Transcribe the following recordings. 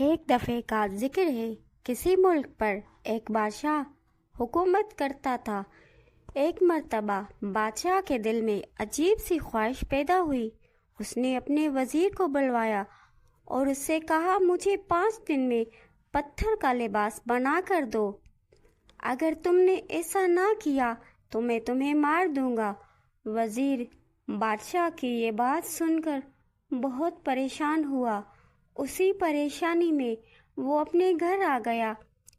ایک دفعے کا ذکر ہے، کسی ملک پر ایک بادشاہ حکومت کرتا تھا۔ ایک مرتبہ بادشاہ کے دل میں عجیب سی خواہش پیدا ہوئی۔ اس نے اپنے وزیر کو بلوایا اور اس سے کہا، مجھے 5 دن میں پتھر کا لباس بنا کر دو۔ اگر تم نے ایسا نہ کیا تو میں تمہیں مار دوں گا۔ وزیر بادشاہ کی یہ بات سن کر بہت پریشان ہوا۔ اسی پریشانی میں وہ اپنے گھر آ گیا۔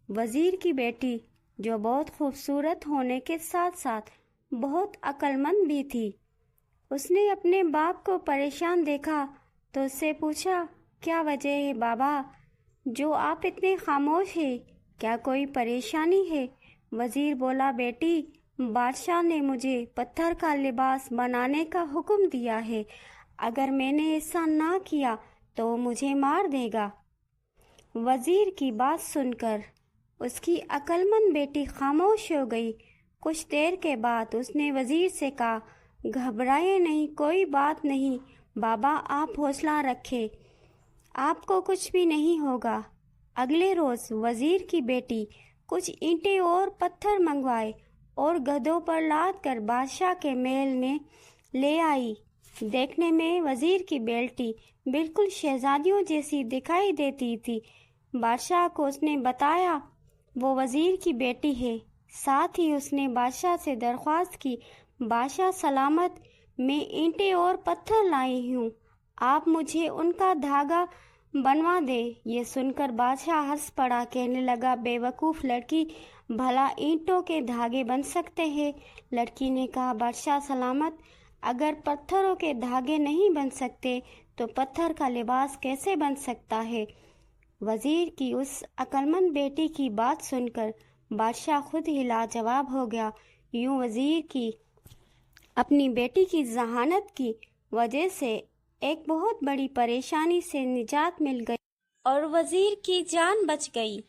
وزیر کی بیٹی، جو بہت خوبصورت ہونے کے ساتھ ساتھ بہت عقل مند بھی تھی، اس نے اپنے باپ کو پریشان دیکھا تو اس سے پوچھا، کیا وجہ ہے بابا جو آپ اتنے خاموش ہیں؟ کیا کوئی پریشانی ہے؟ وزیر بولا، بیٹی، بادشاہ نے مجھے پتھر کا لباس بنانے کا حکم دیا ہے۔ اگر میں نے ایسا نہ کیا تو وہ مجھے مار دے گا۔ وزیر کی بات سن کر اس کی عقل مند بیٹی خاموش ہو گئی۔ کچھ دیر کے بعد اس نے وزیر سے کہا، گھبرائے نہیں، کوئی بات نہیں بابا، آپ حوصلہ رکھیں، آپ کو کچھ بھی نہیں ہوگا۔ اگلے روز وزیر کی بیٹی کچھ اینٹیں اور پتھر منگوائے اور گدھوں پر لاد کر بادشاہ کے محل میں لے آئی۔ دیکھنے میں وزیر کی بیٹی بالکل شہزادیوں جیسی دکھائی دیتی تھی۔ بادشاہ کو اس نے بتایا وہ وزیر کی بیٹی ہے۔ ساتھ ہی اس نے بادشاہ سے درخواست کی، بادشاہ سلامت، میں اینٹیں اور پتھر لائی ہوں، آپ مجھے ان کا دھاگا بنوا دے۔ یہ سن کر بادشاہ ہنس پڑا، کہنے لگا، بے وقوف لڑکی، بھلا اینٹوں کے دھاگے بن سکتے ہیں؟ لڑکی نے کہا، بادشاہ سلامت، اگر پتھروں کے دھاگے نہیں بن سکتے تو پتھر کا لباس کیسے بن سکتا ہے؟ وزیر کی اس عقلمند بیٹی کی بات سن کر بادشاہ خود ہی لاجواب ہو گیا۔ یوں وزیر کی اپنی بیٹی کی ذہانت کی وجہ سے ایک بہت بڑی پریشانی سے نجات مل گئی اور وزیر کی جان بچ گئی۔